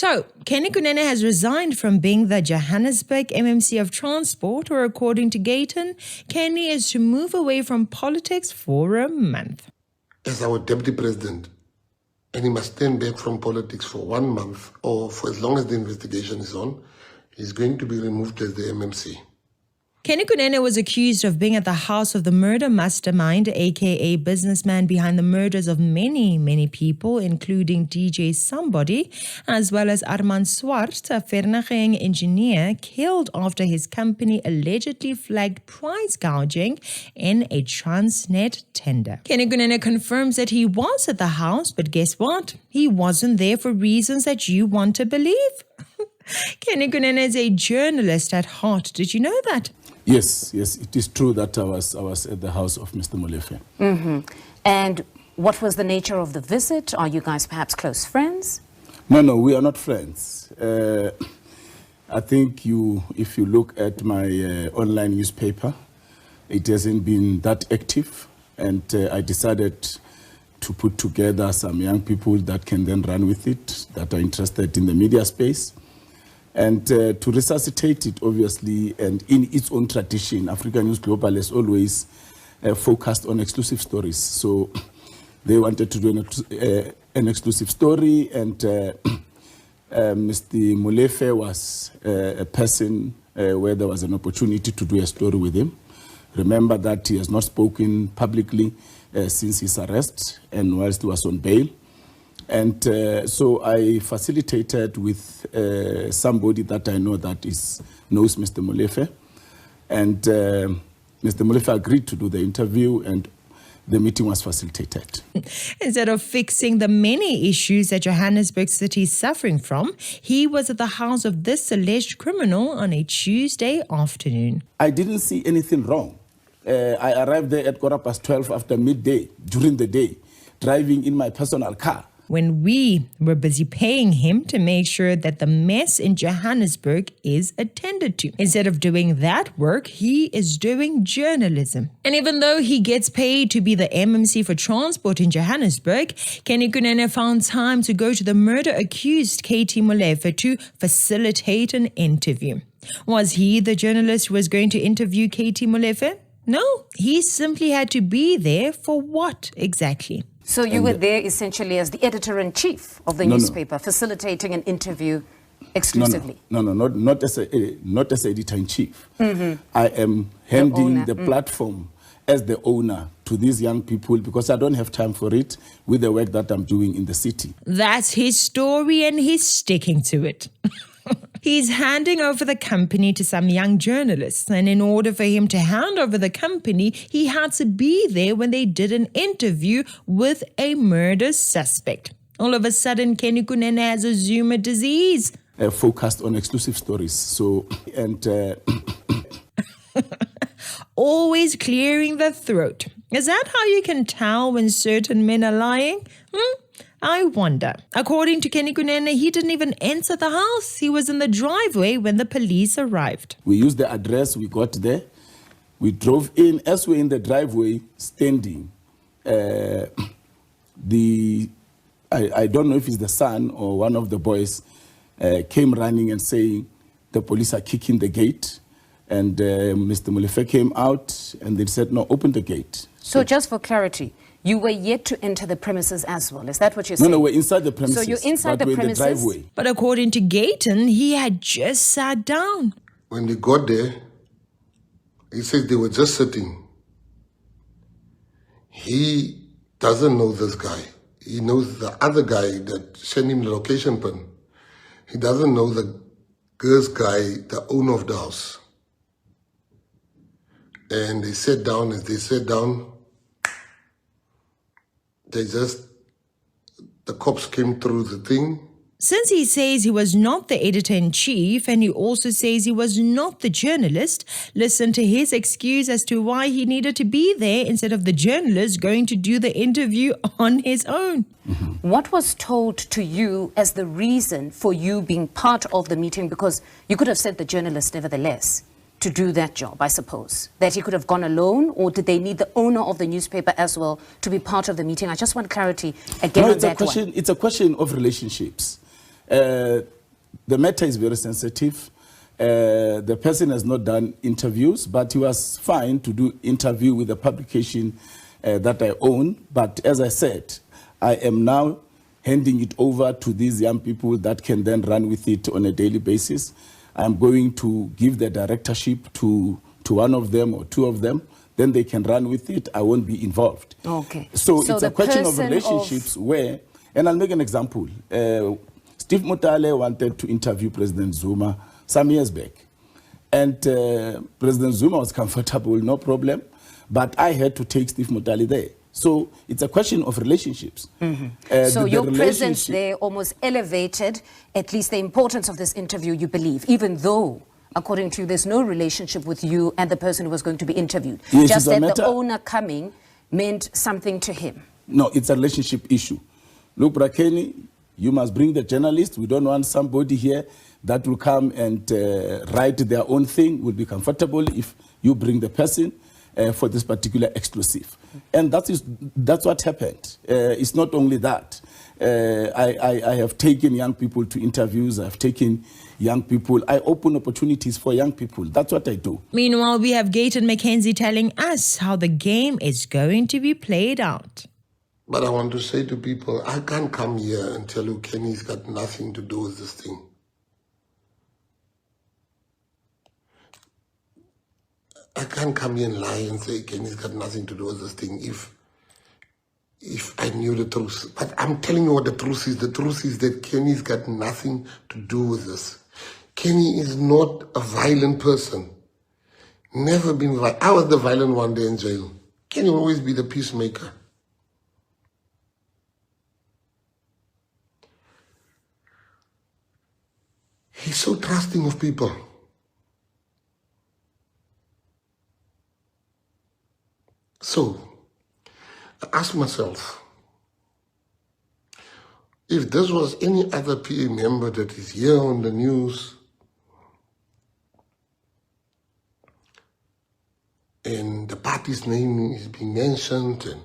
So, Kenny Kunene has resigned from being the Johannesburg MMC of Transport, or according to Gayton, Kenny is to move away from politics for a month. As our deputy president, and he must stand back from politics for 1 month or for as long as the investigation is on, he's going to be removed as the MMC. Kenny Kunene was accused of being at the house of the murder mastermind, aka businessman behind the murders of many people, including DJ Sumbody, as well as Armand Swart, a Vernaging engineer killed after his company allegedly flagged price gouging in a Transnet tender. Kenny Kunene confirms that he was at the house, but guess what? He wasn't there for reasons that you want to believe. Kenny Kunene is a journalist at heart. Did you know that? Yes, it is true that I was at the house of Mr. Molefe. Mm-hmm. And what was the nature of the visit? Are you guys perhaps close friends? No, we are not friends. I think if you look at my online newspaper, it hasn't been that active, and I decided to put together some young people that can then run with it, that are interested in the media space. And to resuscitate it, obviously, and in its own tradition, African News Global has always focused on exclusive stories. So they wanted to do an exclusive story, and Mr. Molefe was a person where there was an opportunity to do a story with him. Remember that he has not spoken publicly since his arrest and whilst he was on bail. And so I facilitated with somebody that I know that knows Mr. Molefe. And Mr. Molefe agreed to do the interview, and the meeting was facilitated. Instead of fixing the many issues that Johannesburg City is suffering from, he was at the house of this alleged criminal on a Tuesday afternoon. I didn't see anything wrong. I arrived there at 12:15 after midday, during the day, driving in my personal car. When we were busy paying him to make sure that the mess in Johannesburg is attended to. Instead of doing that work, he is doing journalism. And even though he gets paid to be the MMC for transport in Johannesburg, Kenny Kunene found time to go to the murder-accused KT Molefe to facilitate an interview. Was he the journalist who was going to interview KT Molefe? No, he simply had to be there for what exactly? So you were there essentially as the editor-in-chief of the newspaper, facilitating an interview exclusively? No, not as editor-in-chief. Mm-hmm. I am handing the platform as the owner to these young people because I don't have time for it with the work that I'm doing in the city. That's his story, and he's sticking to it. He's handing over the company to some young journalists, and in order for him to hand over the company, he had to be there when they did an interview with a murder suspect. All of a sudden, Kenny Kunene has a Zuma disease. Focused on exclusive stories. Always clearing the throat. Is that how you can tell when certain men are lying? I wonder. According to Kenny Kunene, he didn't even enter the house. He was in the driveway when the police arrived. We used the address, we got there. We drove in. As we're in the driveway, standing, I don't know if it's the son or one of the boys, came running and saying, the police are kicking the gate. And Mr. Molefe came out and they said, no, open the gate. So just for clarity, you were yet to enter the premises as well. Is that what you're saying? No, we're inside the premises. So you're inside the premises? In the driveway. But according to Gayton, he had just sat down. When they got there, he said they were just sitting. He doesn't know this guy. He knows the other guy that sent him the location pin. He doesn't know the girl's guy, the owner of the house. And they sat down. As they sat down, the cops came through the thing. Since he says he was not the editor-in-chief and he also says he was not the journalist, listen to his excuse as to why he needed to be there instead of the journalist going to do the interview on his own. Mm-hmm. What was told to you as the reason for you being part of the meeting? Because you could have said the journalist nevertheless to do that job, I suppose. That he could have gone alone, or did they need the owner of the newspaper as well to be part of the meeting? I just want clarity again on that one. It's a question of relationships. The matter is very sensitive. The person has not done interviews, but he was fine to do interview with the publication that I own. But as I said, I am now handing it over to these young people that can then run with it on a daily basis. I'm going to give the directorship to one of them or two of them. Then they can run with it. I won't be involved. Okay. So it's a question of relationships where, and I'll make an example. Steve Mutale wanted to interview President Zuma some years back. And President Zuma was comfortable, no problem. But I had to take Steve Mutale there. So it's a question of relationships. So your presence there almost elevated at least the importance of this interview, you believe, even though, according to you, there's no relationship with you and the person who was going to be interviewed. Yes, just that the owner coming meant something to him. No, it's a relationship issue. Look, Brakeni, you must bring the journalist. We don't want somebody here that will come and write their own thing. Will be comfortable if you bring the person for this particular exclusive. And that's what happened. It's not only that. I have taken young people to interviews. I've taken young people. I open opportunities for young people. That's what I do. Meanwhile, we have Gayton McKenzie telling us how the game is going to be played out. But I want to say to people, I can't come here and tell you Kenny's got nothing to do with this thing. I can't come here and lie and say Kenny's got nothing to do with this thing if I knew the truth. But I'm telling you what the truth is. The truth is that Kenny's got nothing to do with this. Kenny is not a violent person. Never been violent. I was the violent one day in jail. Kenny will always be the peacemaker. He's so trusting of people. So, I asked myself, if this was any other PA member that is here on the news and the party's name is being mentioned, and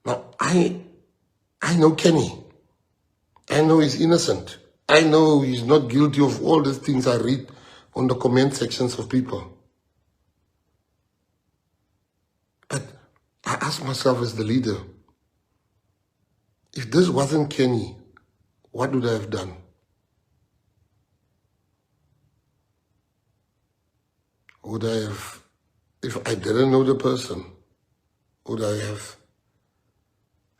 now I know Kenny. I know he's innocent. I know he's not guilty of all the things I read on the comment sections of people. But I ask myself as the leader, if this wasn't Kenny, what would I have done? Would I have, if I didn't know the person, would I have,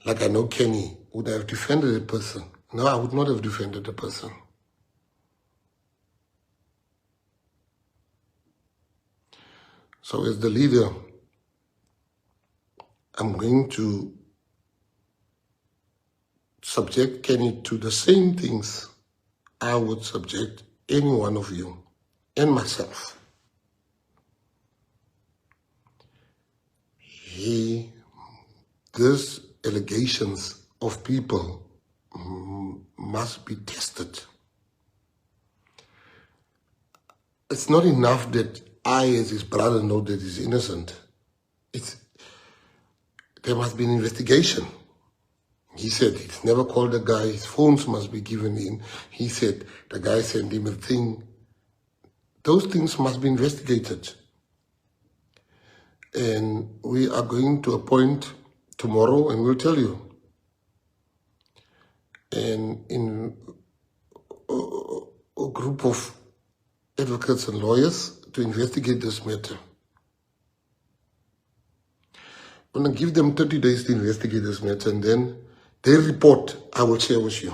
like I know Kenny, would I have defended the person? No, I would not have defended the person. So as the leader, I'm going to subject Kenny to the same things I would subject any one of you and myself. These allegations of people must be tested. It's not enough that I, as his brother, know that he's innocent. There must be an investigation. He said he's never called the guy, his phones must be given in. He said the guy sent him a thing. Those things must be investigated. And we are going to appoint tomorrow, and we'll tell you. And in a group of advocates and lawyers to investigate this matter. I'm going to give them 30 days to investigate this matter, and then their report I will share with you.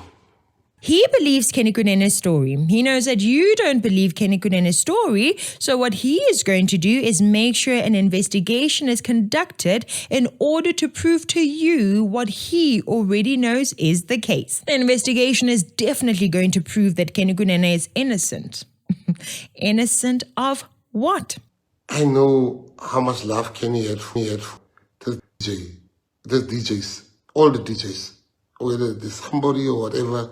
He believes Kenny Kunene's story. He knows that you don't believe Kenny Kunene's story, so what he is going to do is make sure an investigation is conducted in order to prove to you what he already knows is the case. The investigation is definitely going to prove that Kenny Kunene is innocent. Innocent of what? I know how much love Kenny had for this DJs, all the DJs, whether it's somebody or whatever.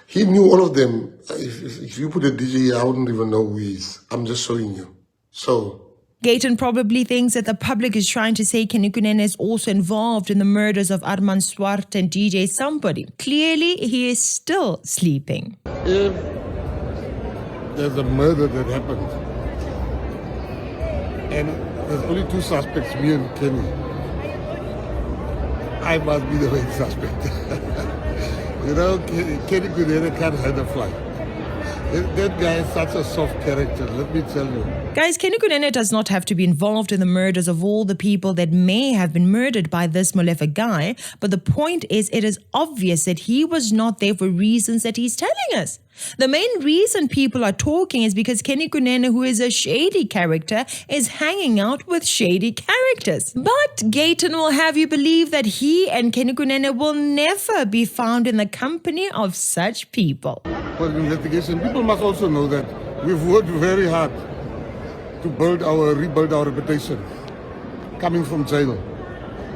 He knew all of them. If you put a DJ here, I wouldn't even know who he is. I'm just showing you. So Gayton probably thinks that the public is trying to say Kenny Kunene is also involved in the murders of Armand, Swart and DJ Sumbody. Clearly, he is still sleeping. If there's a murder that happened, and there's only two suspects, me and Kenny, I must be the main suspect. You know, Kenny Kunene can't hurt a fly. That guy is such a soft character, let me tell you. Guys, Kenny Kunene does not have to be involved in the murders of all the people that may have been murdered by this Molefe guy, but the point is, it is obvious that he was not there for reasons that he's telling us. The main reason people are talking is because Kenny Kunene, who is a shady character, is hanging out with shady characters. But Gayton will have you believe that he and Kenny Kunene will never be found in the company of such people. For the investigation, people must also know that we've worked very hard to rebuild our reputation coming from jail.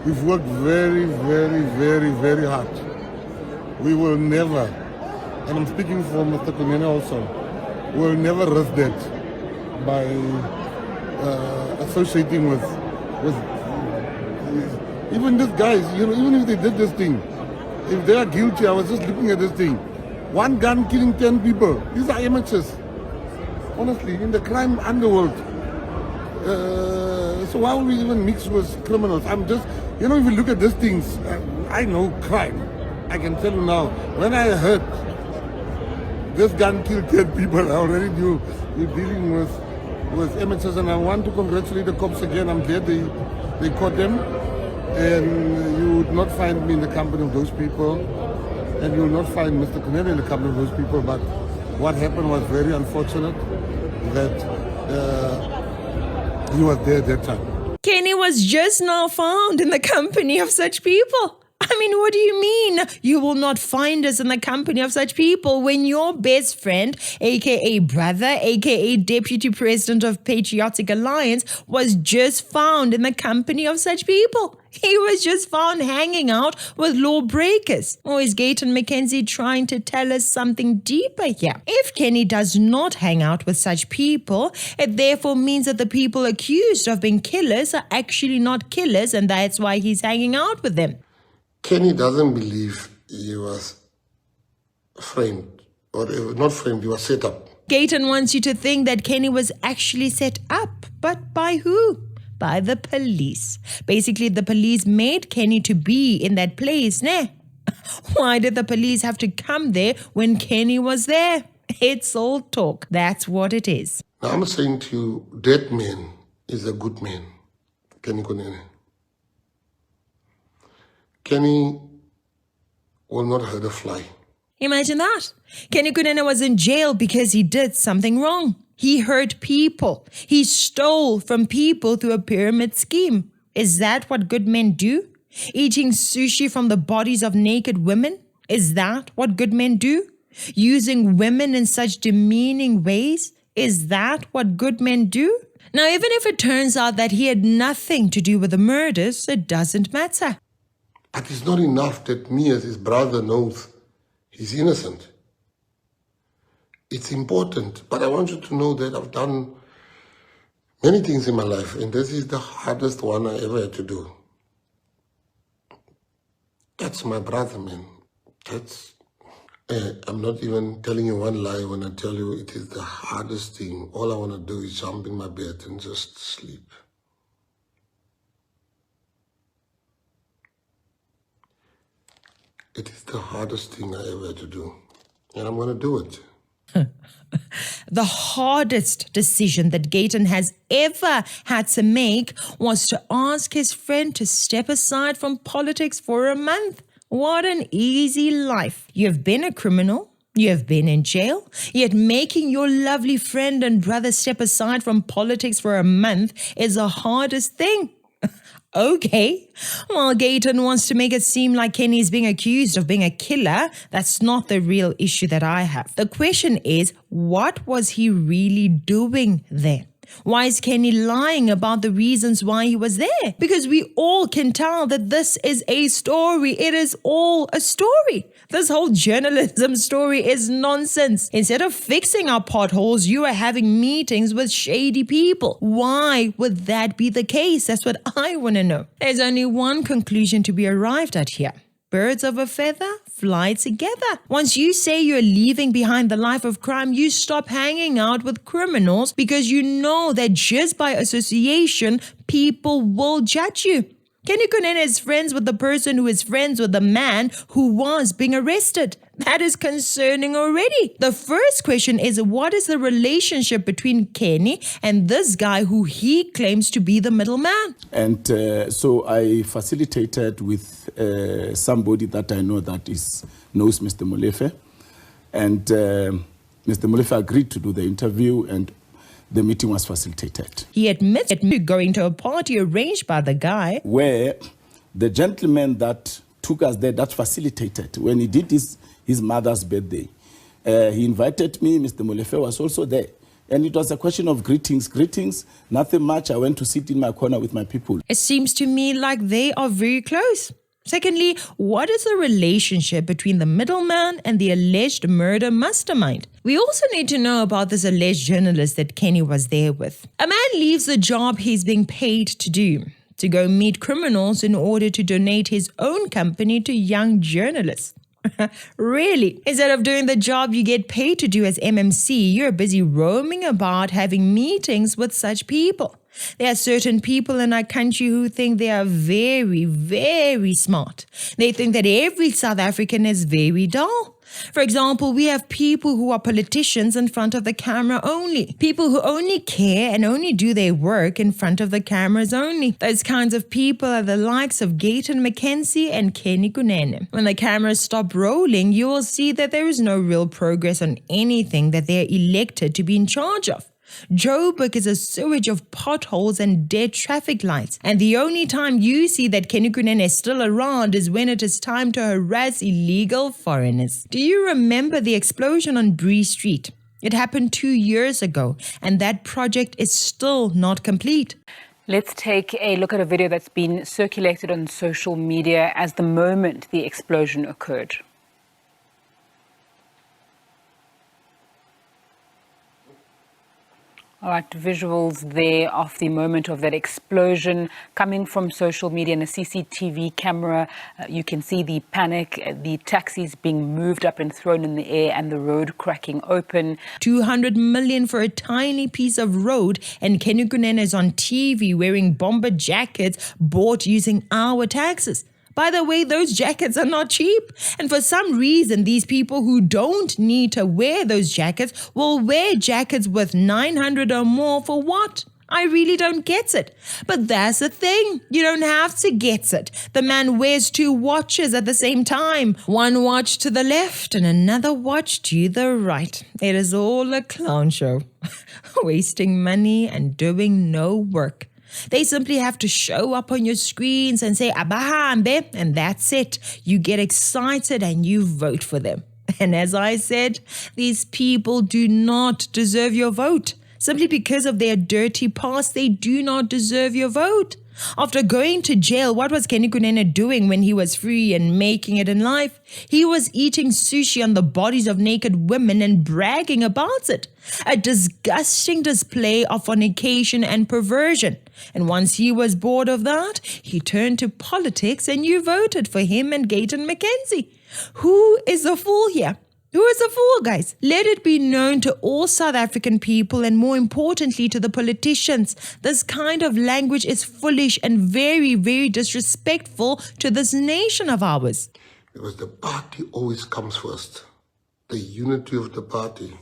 We've worked very, very, very, very hard. We will never, and I'm speaking for Mr. Kunene also, will never risk that by associating with even these guys. You know, even if they did this thing, if they are guilty, I was just looking at this thing. One gun killing 10 people. These are amateurs. Honestly, in the crime underworld. So why would we even mix with criminals? I'm just, you know, if you look at these things, I know crime. I can tell you now, when I heard this gun killed 10 people, I already knew we're dealing with amateurs, and I want to congratulate the cops again. I'm glad they caught them, and you would not find me in the company of those people, and you will not find Mr. Kunene in the company of those people. But what happened was very unfortunate that he was there at that time. Kenny was just now found in the company of such people. I mean, what do you mean? You will not find us in the company of such people when your best friend, aka brother, aka deputy president of Patriotic Alliance, was just found in the company of such people. He was just found hanging out with lawbreakers. Or is Gayton McKenzie trying to tell us something deeper here? If Kenny does not hang out with such people, it therefore means that the people accused of being killers are actually not killers, and that's why he's hanging out with them. Kenny doesn't believe he was framed, or not framed, he was set up. Gayton wants you to think that Kenny was actually set up, but by who? By the police. Basically, the police made Kenny to be in that place, ne? Why did the police have to come there when Kenny was there? It's all talk. That's what it is. Now I'm saying to you, that man is a good man, Kenny Kunene. Kenny will not hurt a fly. Imagine that. Kenny Kunene was in jail because he did something wrong. He hurt people. He stole from people through a pyramid scheme. Is that what good men do? Eating sushi from the bodies of naked women? Is that what good men do? Using women in such demeaning ways? Is that what good men do? Now, even if it turns out that he had nothing to do with the murders, it doesn't matter. But it's not enough that me as his brother knows he's innocent. It's important, but I want you to know that I've done many things in my life, and this is the hardest one I ever had to do. That's my brother, man. I'm not even telling you one lie when I tell you it is the hardest thing. All I want to do is jump in my bed and just sleep. It is the hardest thing I ever had to do, and I'm going to do it. The hardest decision that Gayton has ever had to make was to ask his friend to step aside from politics for a month. What an easy life. You have been a criminal. You have been in jail. Yet making your lovely friend and brother step aside from politics for a month is the hardest thing. Okay, well, Gayton wants to make it seem like Kenny is being accused of being a killer. That's not the real issue that I have. The question is, what was he really doing there? Why is Kenny lying about the reasons why he was there? Because we all can tell that this is a story. It is all a story. This whole journalism story is nonsense. Instead of fixing our potholes, you are having meetings with shady people. Why would that be the case? That's what I want to know. There's only one conclusion to be arrived at here. Birds of a feather fly together. Once you say you're leaving behind the life of crime, you stop hanging out with criminals because you know that just by association, people will judge you. Kenny Kunene is friends with the person who is friends with the man who was being arrested. That is concerning already. The first question is, what is the relationship between Kenny and this guy who he claims to be the middleman? And so I facilitated with somebody that I know that knows Mr. Molefe. And Mr. Molefe agreed to do the interview, and the meeting was facilitated. He admits going to a party arranged by the guy, where the gentleman that took us there, that facilitated, when he did his mother's birthday, he invited me. Mr. Molefe was also there. And it was a question of greetings, nothing much. I went to sit in my corner with my people. It seems to me like they are very close. Secondly, what is the relationship between the middleman and the alleged murder mastermind? We also need to know about this alleged journalist that Kenny was there with. A man leaves the job he's being paid to do, to go meet criminals in order to donate his own company to young journalists. Really? Instead of doing the job you get paid to do as MMC, you're busy roaming about having meetings with such people. There are certain people in our country who think they are very, very smart. They think that every South African is very dull. For example, we have people who are politicians in front of the camera only. People who only care and only do their work in front of the cameras only. Those kinds of people are the likes of Gayton McKenzie and Kenny Kunene. When the cameras stop rolling, you will see that there is no real progress on anything that they are elected to be in charge of. Joburg is a sewage of potholes and dead traffic lights. And the only time you see that Kenny Kunene is still around is when it is time to harass illegal foreigners. Do you remember the explosion on Bree Street? It happened 2 years ago, and that project is still not complete. Let's take a look at a video that's been circulated on social media as the moment the explosion occurred. All right, visuals there of the moment of that explosion coming from social media and a CCTV camera. You can see the panic, the taxis being moved up and thrown in the air and the road cracking open. 200 million for a tiny piece of road, and Kenny Kunene is on TV wearing bomber jackets bought using our taxes. By the way, those jackets are not cheap. And for some reason, these people who don't need to wear those jackets will wear jackets with 900 or more for what? I really don't get it. But that's the thing. You don't have to get it. The man wears 2 watches at the same time. One watch to the left and another watch to the right. It is all a clown show. Wasting money and doing no work. They simply have to show up on your screens and say, Abahambe, and that's it. You get excited and you vote for them. And as I said, these people do not deserve your vote. Simply because of their dirty past, they do not deserve your vote. After going to jail, what was Kenny Kunene doing when he was free and making it in life? He was eating sushi on the bodies of naked women and bragging about it. A disgusting display of fornication and perversion. And once he was bored of that, he turned to politics and you voted for him and Gayton McKenzie. Who is the fool here? Who is the fool, guys? Let it be known to all South African people and more importantly to the politicians. This kind of language is foolish and very, very disrespectful to this nation of ours. Because the party always comes first. The unity of the party.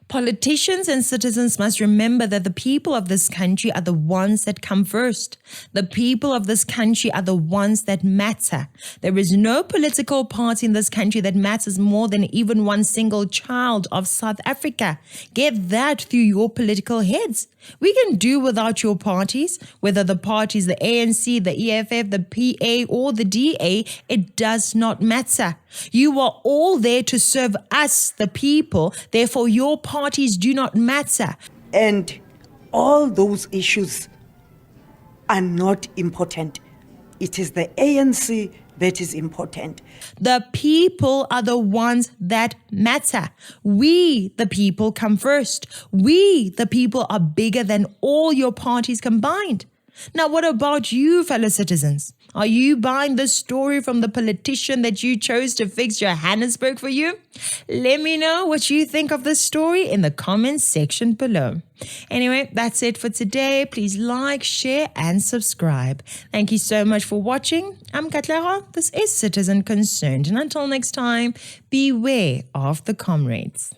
Politicians and citizens must remember that the people of this country are the ones that come first. The people of this country are the ones that matter. There is no political party in this country that matters more than even one single child of South Africa. Get that through your political heads. We can do without your parties, whether the parties, the ANC, the EFF, the PA or the DA, it does not matter. You are all there to serve us, the people. Therefore, your parties do not matter. And all those issues are not important. It is the ANC that is important. The people are the ones that matter. We, the people, come first. We, the people, are bigger than all your parties combined. Now, what about you, fellow citizens? Are you buying the story from the politician that you chose to fix Johannesburg for you? Let me know what you think of this story in the comments section below. Anyway, that's it for today. Please like, share, and subscribe. Thank you so much for watching. I'm Katlego. This is Citizen Concerned. And until next time, beware of the comrades.